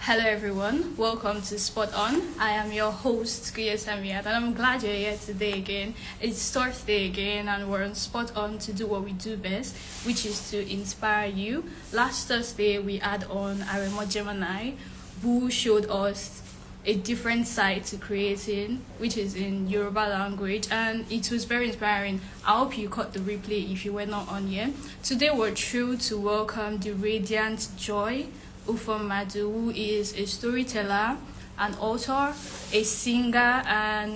Hello, everyone. Welcome to Spot On. I am your host, Kuya Samiat, and I'm glad you're here today again. It's Thursday again, and we're on Spot On to do what we do best, which is to inspire you. Last Thursday, we had on Aremo Gemini, who showed us a different side to creating, which is in Yoruba language, and it was very inspiring. I hope you caught the replay if you were not on yet. Today, we're thrilled to welcome the radiant Joy Ufomadu, who is a storyteller, an author, a singer, and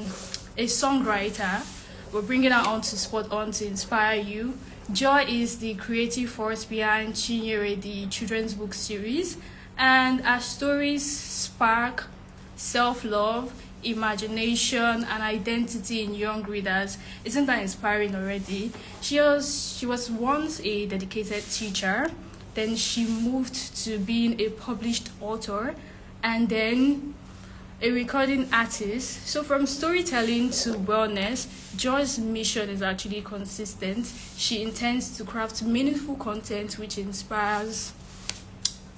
a songwriter. We're bringing her on to Spot On to inspire you. Joy is the creative force behind Chinyere, the children's book series, and her stories spark self-love, imagination, and identity in young readers. Isn't that inspiring already? She was once a dedicated teacher, then she moved to being a published author, and then a recording artist. So from storytelling to wellness, Joy's mission is actually consistent. She intends to craft meaningful content which inspires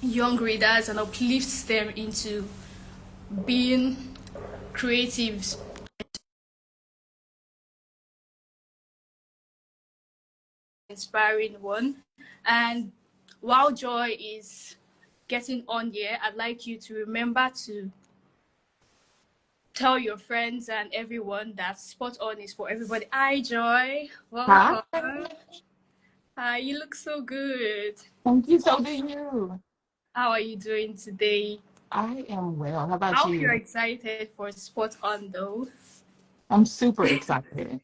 young readers and uplifts them into being creatives, inspiring one. And while Joy is getting on here, I'd like you to remember to tell your friends and everyone that Spot On is for everybody. Hi, Joy. Hi. Welcome. Hi, you look so good. Thank you. So do you. How are you doing today? I am well. How I about hope you're you? excited for Spot On, though. I'm super excited.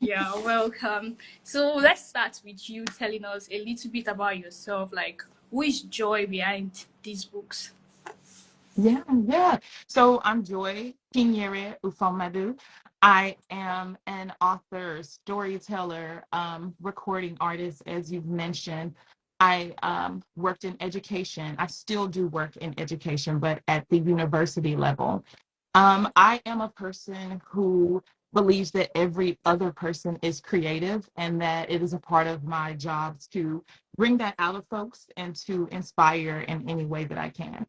Yeah, welcome. So let's start with you telling us a little bit about yourself, like who is Joy behind these books? Yeah. So I'm Joy Kinyere Ufomadu. I am an author, storyteller, recording artist, as you've mentioned. I worked in education. I still do work in education, but at the university level. I am a person who believes that every other person is creative and that it is a part of my job to bring that out of folks and to inspire in any way that I can.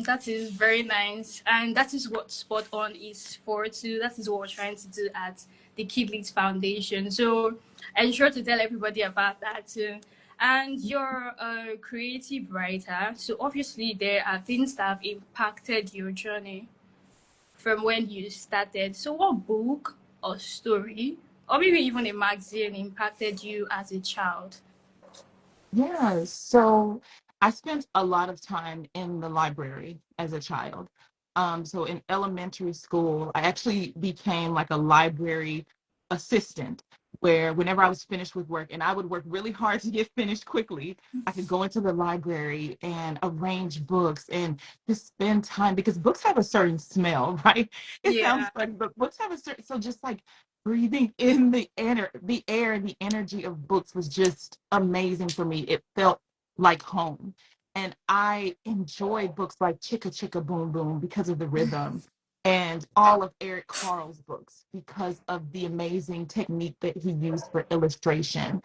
That is very nice, and that is what Spot On is for too. That is what we're trying to do at the Kid Leads Foundation. So ensure to tell everybody about that too. And you're a creative writer, so obviously there are things that have impacted your journey from when you started. So what book or story, or maybe even a magazine, impacted you as a child? Yeah, so I spent a lot of time in the library as a child. So in elementary school, I actually became like a library assistant, where whenever I was finished with work, and I would work really hard to get finished quickly, I could go into the library and arrange books and just spend time because books have a certain smell, right? It sounds Yeah. funny, but books have a certain, so just like breathing in the air and the energy of books was just amazing for me. It felt like home. And I enjoy books like Chicka Chicka Boom Boom because of the rhythm, and all of Eric Carle's books because of the amazing technique that he used for illustration.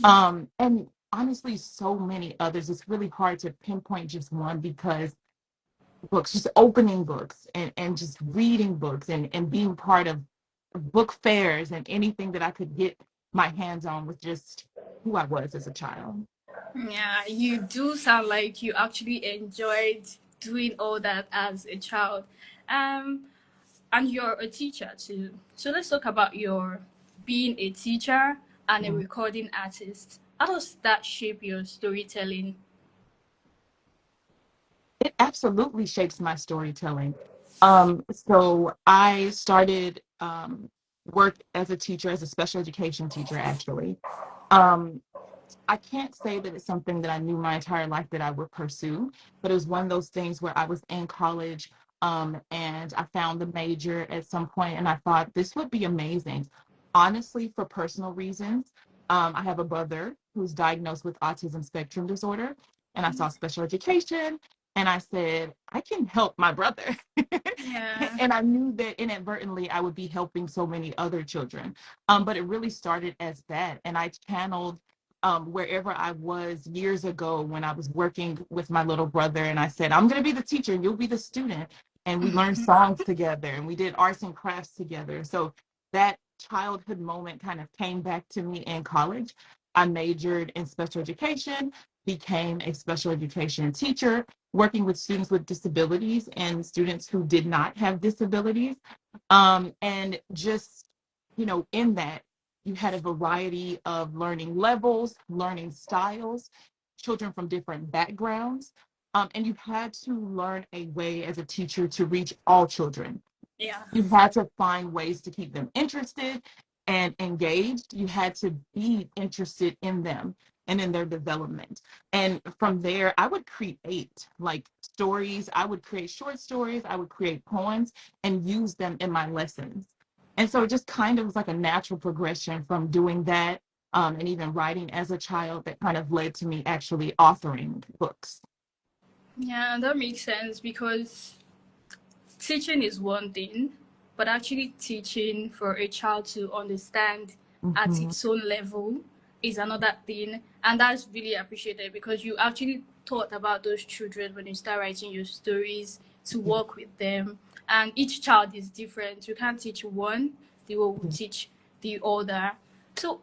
And honestly, so many others. It's really hard to pinpoint just one because books, just opening books and just reading books and being part of book fairs and anything that I could get my hands on was just who I was as a child. Yeah, you do sound like you actually enjoyed doing all that as a child. Um, and you're a teacher too. So let's talk about your being a teacher and a Mm. recording artist. How does that shape your storytelling? It absolutely shapes my storytelling. So I started work as a teacher, as a special education teacher, actually. Um, I can't say that it's something that I knew my entire life that I would pursue, but it was one of those things where I was in college, and I found the major at some point, and I thought this would be amazing. Honestly, for personal reasons, I have a brother who's diagnosed with autism spectrum disorder, and I saw special education, and I said, I can help my brother. Yeah. And I knew that inadvertently I would be helping so many other children. But it really started as that, and I channeled wherever I was years ago when I was working with my little brother, and I said, I'm going to be the teacher and you'll be the student. And we learned songs together and we did arts and crafts together. So that childhood moment kind of came back to me in college. I majored in special education, became a special education teacher, working with students with disabilities and students who did not have disabilities. And just, in that, you had a variety of learning levels, learning styles, children from different backgrounds. And you had to learn a way as a teacher to reach all children. Yeah. You had to find ways to keep them interested and engaged. You had to be interested in them and in their development. And from there, I would create like stories. I would create short stories. I would create poems and use them in my lessons. And so it just kind of was like a natural progression from doing that, and even writing as a child, that kind of led to me actually authoring books. Yeah, that makes sense because teaching is one thing, but actually teaching for a child to understand at Mhm. its own level is another thing. And that's really appreciated because you actually thought about those children when you start writing your stories to work with them. And each child is different. You can't teach one, the way will teach the other. So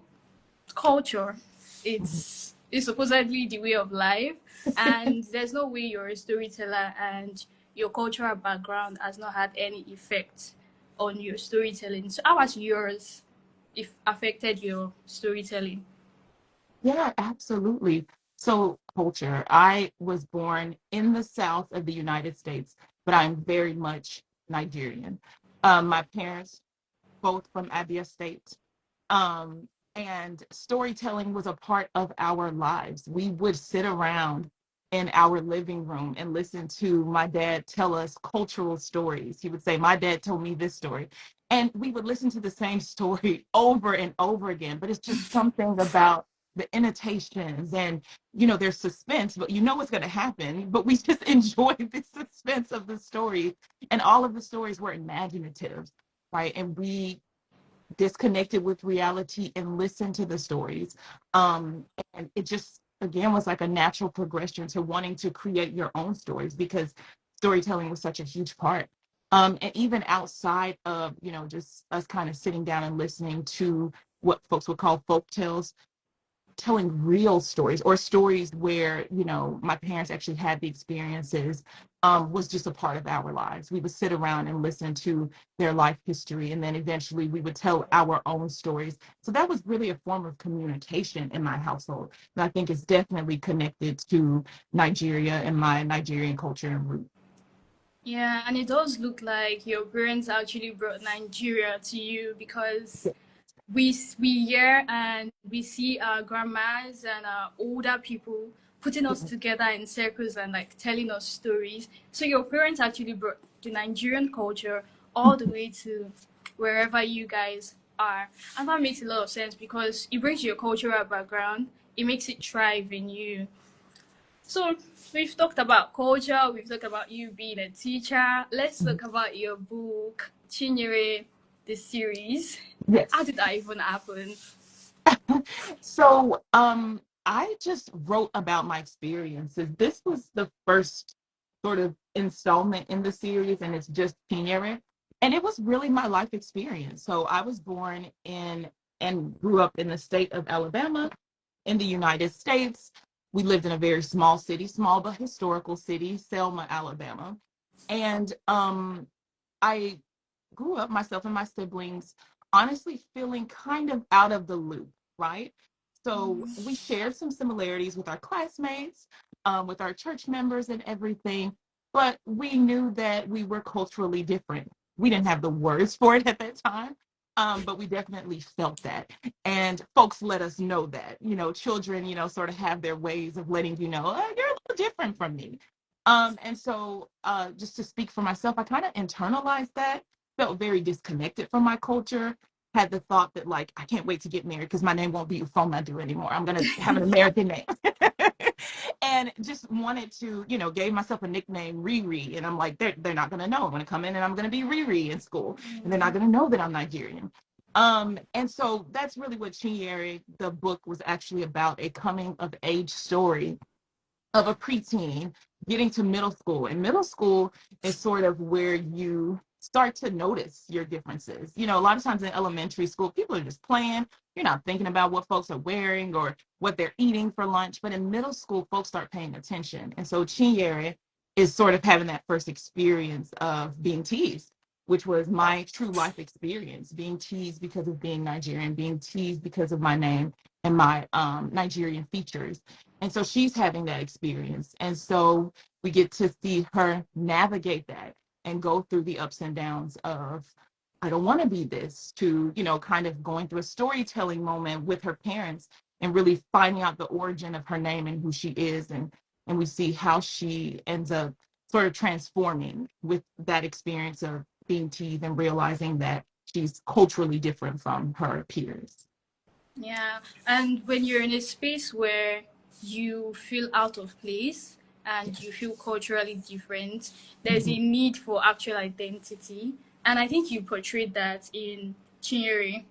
culture, it's supposedly the way of life, and there's no way you're a storyteller and your cultural background has not had any effect on your storytelling. So how has yours if affected your storytelling? Yeah, absolutely. So, culture. I was born in the south of the United States, but I'm very much Nigerian. My parents both from Abia State. Um, and storytelling was a part of our lives. We would sit around in our living room and listen to my dad tell us cultural stories. He would say, my dad told me this story. And we would listen to the same story over and over again. But it's just something about the annotations and, there's suspense, but you know what's going to happen. But we just enjoy the suspense of the story. And all of the stories were imaginative, right? And we disconnected with reality and listened to the stories. And it just, again, was like a natural progression to wanting to create your own stories because storytelling was such a huge part. And even outside of, just us kind of sitting down and listening to what folks would call folk tales, telling real stories or stories where my parents actually had the experiences, was just a part of our lives. We would sit around and listen to their life history, and then eventually we would tell our own stories. So that was really a form of communication in my household, and I think it's definitely connected to Nigeria and my Nigerian culture and roots. Yeah, and it does look like your parents actually brought Nigeria to you because we hear and we see our grandmas and our older people putting us together in circles and like telling us stories. So your parents actually brought the Nigerian culture all the way to wherever you guys are. And that makes a lot of sense because it brings your cultural background, it makes it thrive in you. So we've talked about culture, we've talked about you being a teacher. Let's talk about your book, Chinyere, the series. How Yes. did that even happen? So, I just wrote about my experiences. This was the first sort of installment in the series, and it's just Piñera. And it was really my life experience. So I was born in and grew up in the state of Alabama in the United States. We lived in a very small city, small but historical city, Selma, Alabama. And I grew up, myself and my siblings, honestly feeling kind of out of the loop, right? So we shared some similarities with our classmates, with our church members and everything, but we knew that we were culturally different. We didn't have the words for it at that time, but we definitely felt that. And folks let us know that, children, sort of have their ways of letting you know, oh, you're a little different from me. And so, just to speak for myself, I kind of internalized that, felt very disconnected from my culture, had the thought that like I can't wait to get married because my name won't be Ufonadu anymore. I'm gonna have an American name. And just wanted to, gave myself a nickname Riri. And I'm like, they're not gonna know. I'm gonna come in and I'm gonna be Riri in school. And they're not gonna know that I'm Nigerian. And so that's really what Chinyere, the book, was actually about, a coming of age story of a preteen getting to middle school. And middle school is sort of where you start to notice your differences. You know, a lot of times in elementary school, people are just playing. You're not thinking about what folks are wearing or what they're eating for lunch. But in middle school, folks start paying attention. And so Chinyere is sort of having that first experience of being teased, which was my true life experience, being teased because of being Nigerian, being teased because of my name and my Nigerian features. And so she's having that experience. And so we get to see her navigate that and go through the ups and downs of, I don't want to be this, to, you know, kind of going through a storytelling moment with her parents and really finding out the origin of her name and who she is. And we see how she ends up sort of transforming with that experience of being teased and realizing that she's culturally different from her peers. Yeah, and when you're in a space where you feel out of place and you feel culturally different, there's Mhm. a need for actual identity. And I think you portrayed that in Chinyere,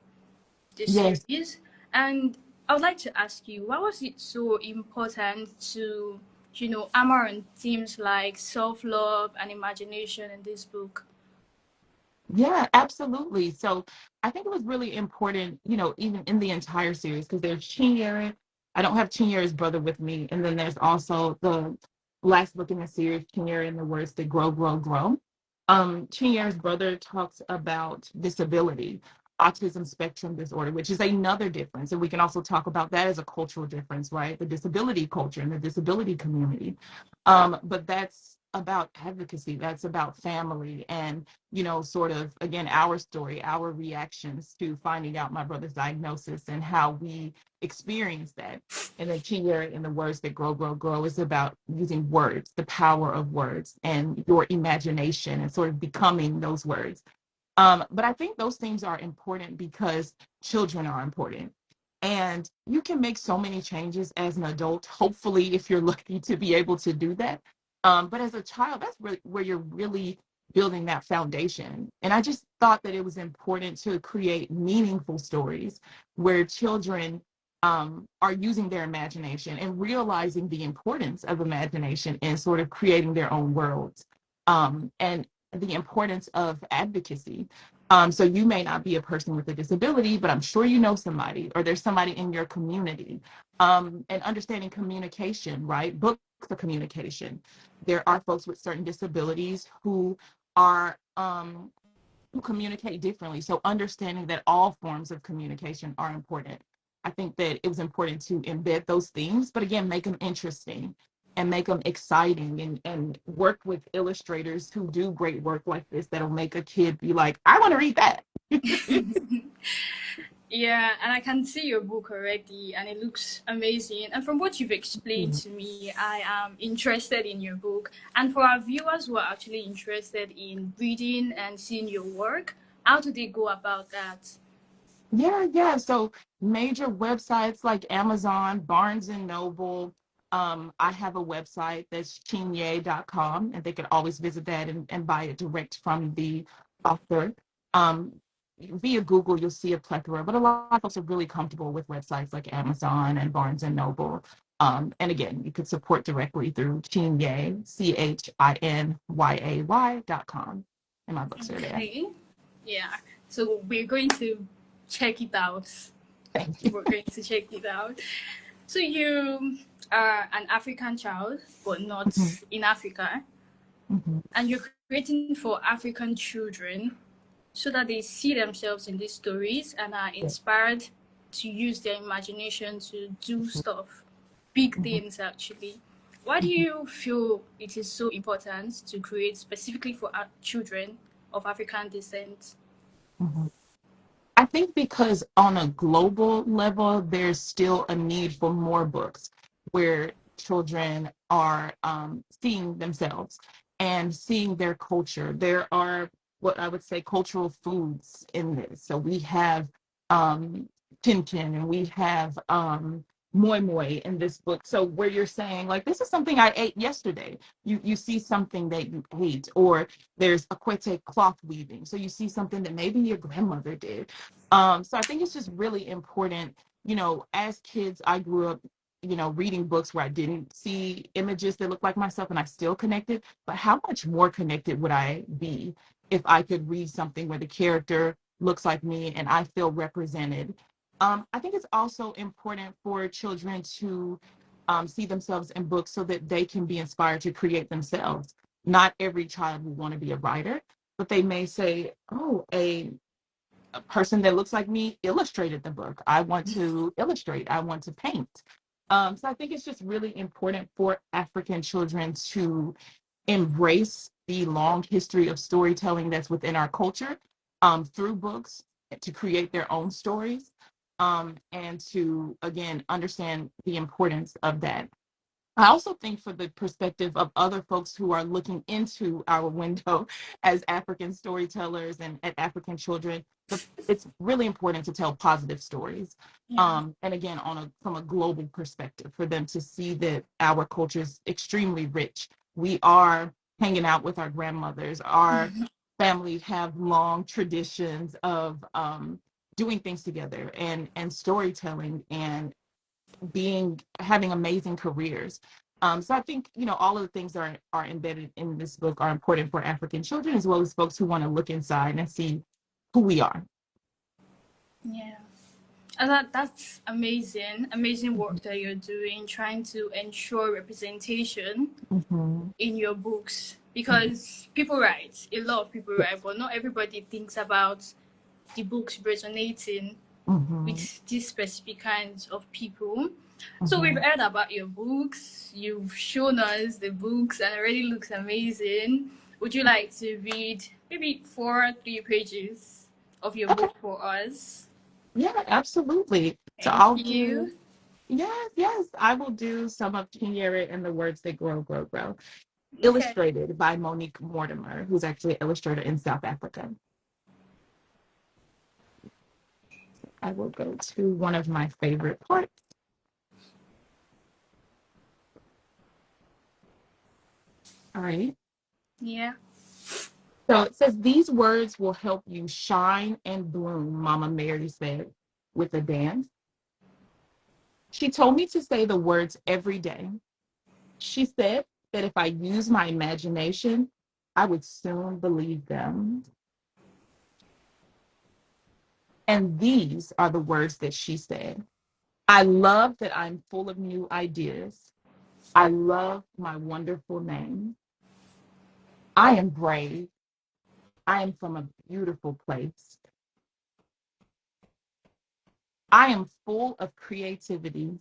the Yes. series. And I would like to ask you, why was it so important to, hammer on themes like self love and imagination in this book? Yeah, absolutely. So I think it was really important, you know, even in the entire series, because there's Chinyere. I don't have Chinyere's brother with me. And then there's also the last book in the series, Chinyere and the Words That Grow, Grow, Grow. Chinyere's brother talks about disability, autism spectrum disorder, which is another difference. And we can also talk about that as a cultural difference, right? The disability culture and the disability community. But that's about advocacy, that's about family and, you know, sort of, again, our story, our reactions to finding out my brother's diagnosis and how we experience that. And then Chinyere in the Words That Grow, Grow, Grow is about using words, the power of words and your imagination and sort of becoming those words. But I think those things are important because children are important. And you can make so many changes as an adult, hopefully, if you're lucky to be able to do that. But as a child, that's really where you're really building that foundation. And I just thought that it was important to create meaningful stories where children are using their imagination and realizing the importance of imagination and sort of creating their own worlds. And the importance of advocacy. So you may not be a person with a disability, but I'm sure you know somebody, or there's somebody in your community. And understanding communication, right? Books of communication. There are folks with certain disabilities are who communicate differently. So understanding that all forms of communication are important. I think that it was important to embed those themes, but again, make them interesting and make them exciting and work with illustrators who do great work like this that'll make a kid be like, I want to read that. Yeah, and I can see your book already, and it looks amazing. And from what you've explained Mhm. to me, I am interested in your book. And for our viewers who are actually interested in reading and seeing your work, how do they go about that? Yeah, yeah. So major websites like Amazon, Barnes and Noble. I have a website that's chinye.com, and they can always visit that and buy it direct from the author. Um, Via Google, you'll see a plethora, but a lot of folks are really comfortable with websites like Amazon and Barnes and Noble. And again, you could support directly through Chinye, CHINYAY.com. And my books are there. Okay. Yeah. So we're going to check it out. Thank you. We're going to check it out. So you are an African child, but not Mhm, in Africa, mhm. and you're creating for African children so that they see themselves in these stories and are inspired to use their imagination to do stuff, big Mhm, things actually. Why do mhm, you feel it is so important to create specifically for children of African descent? mhm. I think because on a global level, there's still a need for more books where children are seeing themselves and seeing their culture. There are what I would say cultural foods in this. So we have um, Tintin and we have moi moi in this book. So where you're saying like this is something I ate yesterday. You see something that you ate, or there's a kwete cloth weaving. So you see something that maybe your grandmother did. So I think it's just really important. As kids, I grew up, reading books where I didn't see images that looked like myself and I still connected. But how much more connected would I be if I could read something where the character looks like me and I feel represented? I think it's also important for children to see themselves in books so that they can be inspired to create themselves. Not every child will want to be a writer, but they may say, oh, a person that looks like me illustrated the book. I want to illustrate, I want to paint. So I think it's just really important for African children to embrace the long history of storytelling that's within our culture through books, to create their own stories, and to, again, understand the importance of that. I also think for the perspective of other folks who are looking into our window as African storytellers and at African children, it's really important to tell positive stories. Yeah. And again, from a global perspective, for them to see that our culture is extremely rich. We are hanging out with our grandmothers. Our families have long traditions of doing things together and storytelling and having amazing careers. So I think all of the things that are embedded in this book are important for African children as well as folks who want to look inside and see who we are. Yeah. And that's amazing, amazing work that you're doing, trying to ensure representation Mm-hmm. in your books. Because people write, a lot of people Yes. write, but not everybody thinks about the books resonating Mm-hmm. with these specific kinds of people. So we've Mm-hmm. heard about your books, you've shown us the books, and it already looks amazing. Would you like to read maybe 3 pages of your Okay. book for us? Yeah, absolutely. So Thank I'll do, you. yes, yes, I will do some of Kinyere and the Words That Grow, Grow, Grow, Okay. illustrated by Monique Mortimer, who's actually an illustrator in South Africa. I will go to one of my favorite parts. All right. Yeah. So it says, these words will help you shine and bloom, Mama Mary said with a dance. She told me to say the words every day. She said that if I use my imagination, I would soon believe them. And these are the words that she said. I love that I'm full of new ideas. I love my wonderful name. I am brave. I am from a beautiful place. I am full of creativity.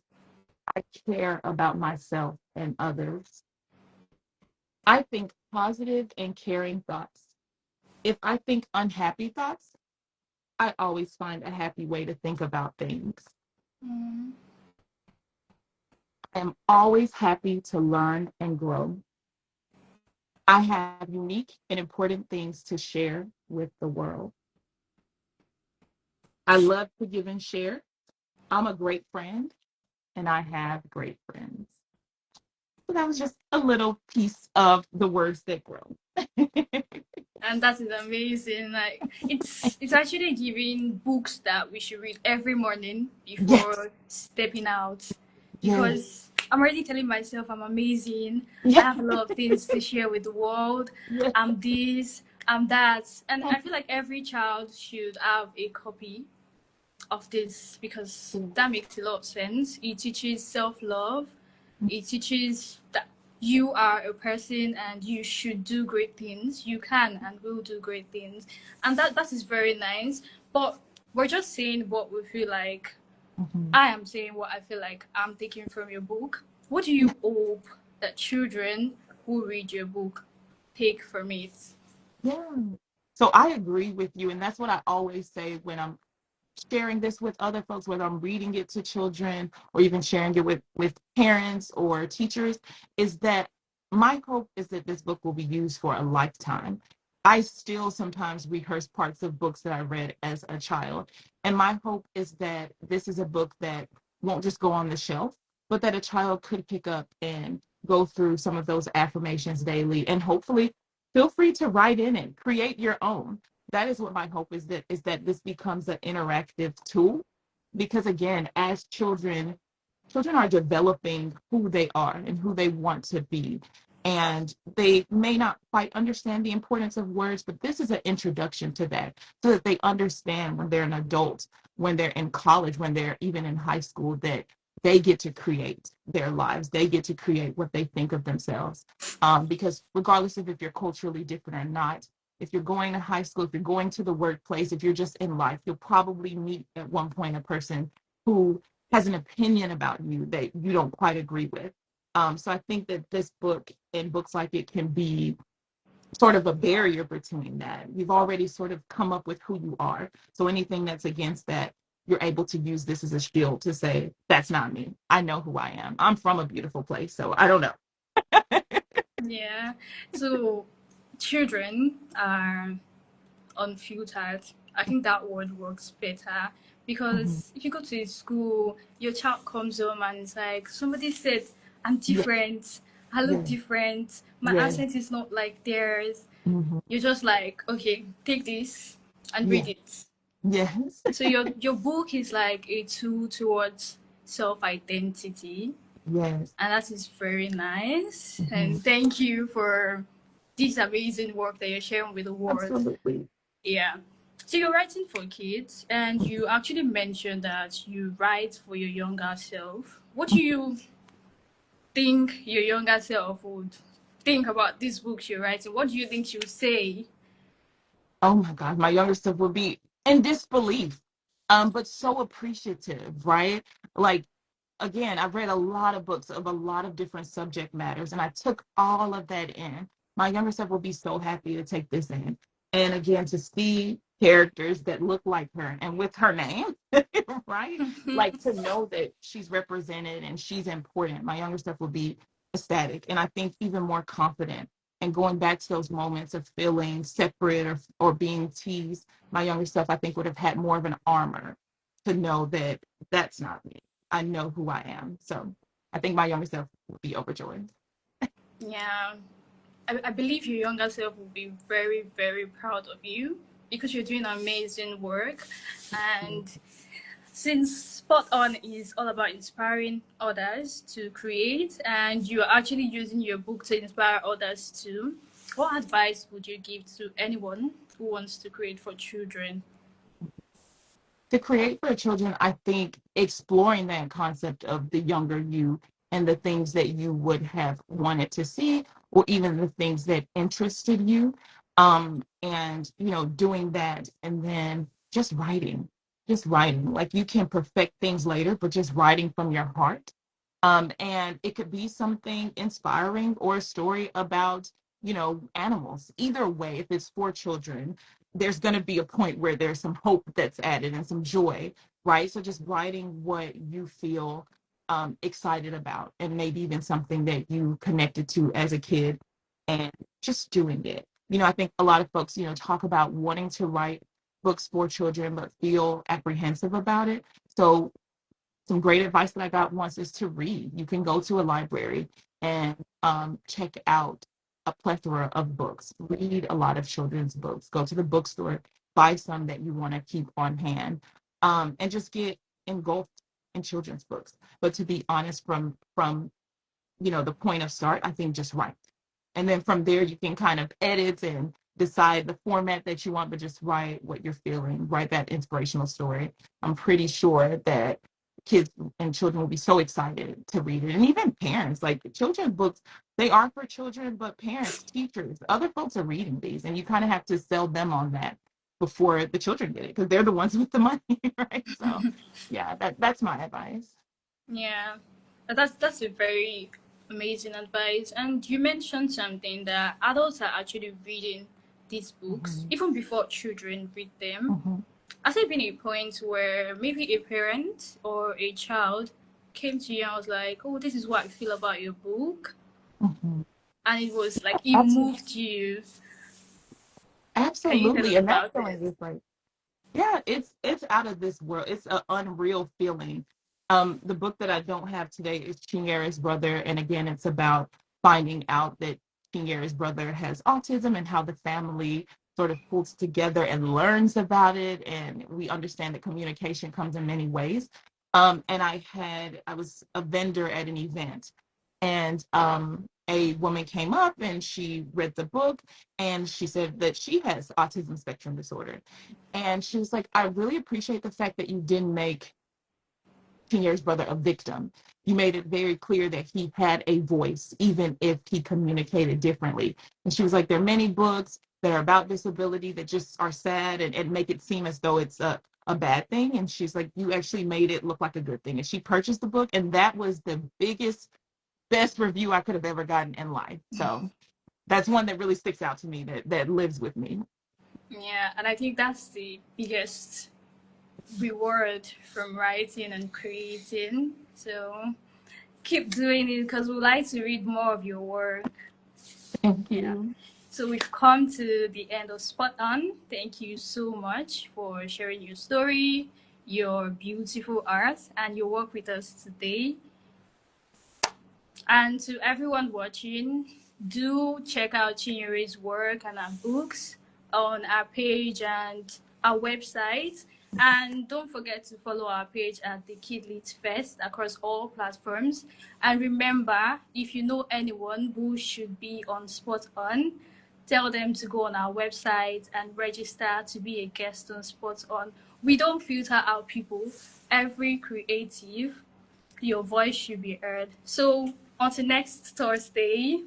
I care about myself and others. I think positive and caring thoughts. If I think unhappy thoughts, I always find a happy way to think about things. Mm, I am always happy to learn and grow. I have unique and important things to share with the world. I love to give and share. I'm a great friend and I have great friends. So that was just a little piece of the words that grow. and that is amazing. Like it's actually giving books that we should read every morning Yes, before stepping out, yes, because I'm already telling myself I'm amazing. I yes, have a lot of things to share with the world. yes. I'm this, I'm that, and I feel like every child should have a copy of this because that makes a lot of sense. It teaches self love. It teaches that you are a person and you should do great things. You can and will do great things, and that is very nice. But we're just saying what we feel like. Mhm. I am saying what I feel like I'm taking from your book. What do you hope that children who read your book take from it? Yeah. So I agree with you. And that's what I always say when I'm sharing this with other folks, whether I'm reading it to children or even sharing it with parents or teachers, is that my hope is that this book will be used for a lifetime. I still sometimes rehearse parts of books that I read as a child. And my hope is that this is a book that won't just go on the shelf, but that a child could pick up and go through some of those affirmations daily, and hopefully feel free to write in it, create your own. That is what my hope is that this becomes an interactive tool, because again, as children are developing who they are and who they want to be. And they may not quite understand the importance of words, but this is an introduction to that, so that they understand when they're an adult, when they're in college, when they're even in high school, that they get to create their lives. They get to create what they think of themselves. Because regardless of if you're culturally different or not, if you're going to high school, if you're going to the workplace, if you're just in life, you'll probably meet at one point a person who has an opinion about you that you don't quite agree with. So I think that this book and books like it can be sort of a barrier between that. You've already sort of come up with who you are. So anything that's against that, you're able to use this as a shield to say, that's not me. I know who I am. I'm from a beautiful place, so I don't know. Yeah. So children are unfiltered. I think that word works better Mhm. because if you go to school, your child comes home and it's like somebody said, I'm Yeah, different. I look yeah, different. My yeah, accent is not like theirs. mhm, You're just like, okay, take this and read yeah, it. yes, So your book is like a tool towards self identity, yes, and that is very nice. mhm, And thank you for this amazing work that you're sharing with the world. absolutely. Yeah. So you're writing for kids, and you actually mentioned that you write for your younger self. What do you think your younger self would think about these books you're writing? What do you think she'll say? Oh my God, my younger self would be in disbelief, but so appreciative, right? Like, again, I've read a lot of books of a lot of different subject matters, and I took all of that in. My younger self will be so happy to take this in. And again, to see characters that look like her and with her name, right? Like to know that she's represented and she's important. My younger self will be ecstatic, and I think even more confident. And going back to those moments of feeling separate or being teased, my younger self, I think, would have had more of an armor to know that that's not me. I know who I am. So I think my younger self would be overjoyed. Yeah. I believe your younger self will be very, very proud of you because you're doing amazing work. And since Spot On is all about inspiring others to create, and you're actually using your book to inspire others too, what advice would you give to anyone who wants to create for children? To create for children, I think exploring that concept of the younger you and the things that you would have wanted to see, or even the things that interested you. And, doing that and then just writing. Like you can perfect things later, but just writing from your heart. And it could be something inspiring or a story about, animals. Either way, if it's for children, there's going to be a point where there's some hope that's added and some joy, right? So just writing what you feel excited about, and maybe even something that you connected to as a kid, and just doing it. I think a lot of folks, talk about wanting to write books for children, but feel apprehensive about it. So some great advice that I got once is to read. You can go to a library and check out a plethora of books. Read a lot of children's books. Go to the bookstore, buy some that you want to keep on hand, and just get engulfed in children's books. But to be honest, from the point of start, I think just write. And then from there, you can kind of edit and decide the format that you want, but just write what you're feeling, write that inspirational story. I'm pretty sure that kids and children will be so excited to read it. And even parents, like children's books, they are for children, but parents, teachers, other folks are reading these, and you kind of have to sell them on that before the children get it, because they're the ones with the money, right? So yeah, that's my advice. Yeah, that's a very amazing advice. And you mentioned something that adults are actually reading these books Mhm, even before children read them. mhm, Has there been a point where maybe a parent or a child came to you and was like, "Oh, this is what I feel about your book," mhm. and it was like it Absolutely. moved you? Can you tell Absolutely. us And that about feeling it? is like, yeah, it's out of this world. It's an unreal feeling The book that I don't have today is Chinyera's Brother, and again, it's about finding out that Chinyera's brother has autism and how the family sort of pulls together and learns about it, and we understand that communication comes in many ways. And I was a vendor at an event, and a woman came up and she read the book, and she said that she has autism spectrum disorder, and she was like, "I really appreciate the fact that you didn't make Year's brother a victim. You made it very clear that he had a voice, even if he communicated differently." And she was like, there are many books that are about disability that just are sad and make it seem as though it's a bad thing. And she's like, you actually made it look like a good thing. And she purchased the book, and that was the biggest, best review I could have ever gotten in life. So that's one that really sticks out to me, that lives with me. Yeah, and I think that's the biggest reward from writing and creating. So keep doing it because we like to read more of your work. Thank Yeah. you. So we've come to the end of Spot On. Thank you so much for sharing your story, your beautiful art, and your work with us today. And to everyone watching, do check out Chinyere's work and our books on our page and our website. And don't forget to follow our page at the Kid Leads Fest across all platforms. And remember, if you know anyone who should be on Spot On, tell them to go on our website and register to be a guest on Spot On. We don't filter out people. Every creative, your voice should be heard. So until next Thursday,